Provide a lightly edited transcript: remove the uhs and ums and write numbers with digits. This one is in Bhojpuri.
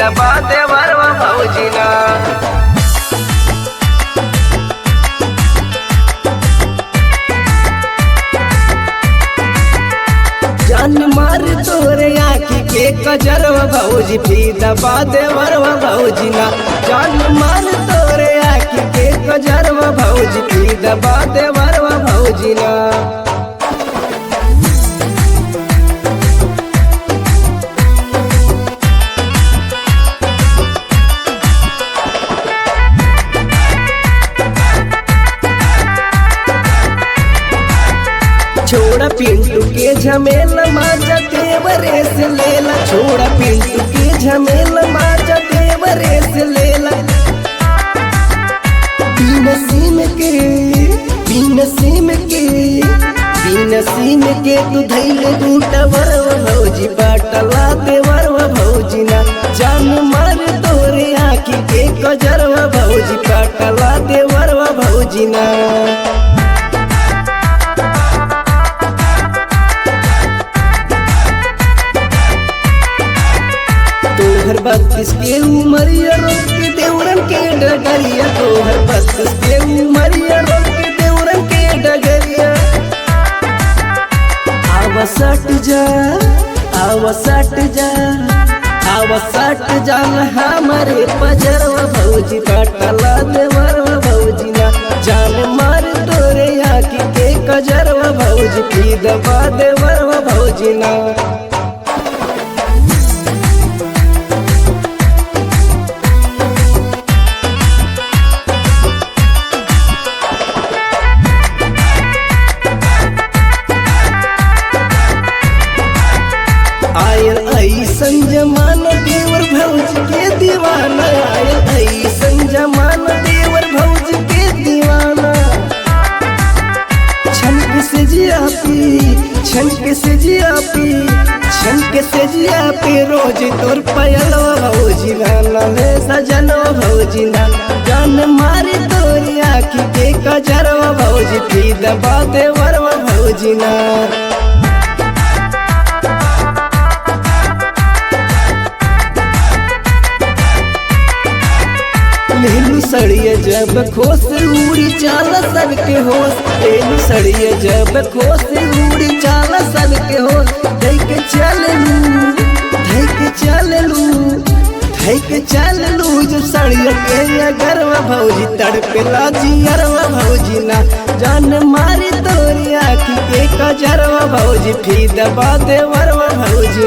दबा दे वरवा भौजी ना। जान मार तोरे आँखी के कजरवा भौजी भी दबा दे वरवा भौजी ना। जान मार तोरे आँखी के कजरवा भौजी भी दबा दे वरवा भौजी ना। छोड़ा पिंटू के झमेला माजा देवरे से लेला। छोड़ा पिंटू के झमेला माजा देवरे से लेला। बिन सीम के तू धैले बूटा वरवा भौजी बाटला दे वरवा भौजी ना। जान मार तोरे आँखी के कजरवा भौजी बाटला दे वरवा भौजी ना। तोहर 32 के उमरिया रोक के देवरन के डगरिया। तोहर 32 के उमरिया रोक के देवरन के डगरिया। आवा सट जा आवा सट जा आवा सट जा हमारे पजरवा भौजी बाटला दे वरवा भौजी ना। जान मार तोरे आँखी के कजरवा भौजी भी दबा दे वरवा भौजी ना। आयल ऐसन जमाना देवर भौजी के दीवाना। आयल ऐसन जमाना देवर भौजी के दीवाना। छनक से जिया पी रोज तोर पयलवा भौजी ना। ले सजनवा भौजी ना। जान मारी तोरी आँखी के कजरवा भौजी भी दबा दे वरवा भौजी ना। लेलू सड़िया जब खोस उड़ी चाला सबके होश। लेलू सड़िया जब खोस उड़ी चाला सबके होश। धैके चललू जब सड़िया के गरवा भौजी तड़पेला जियरवा भौजी ना। जान मारी तोरी आँखी के कजरवा भौजी भी दबा दे वरवा भौजी।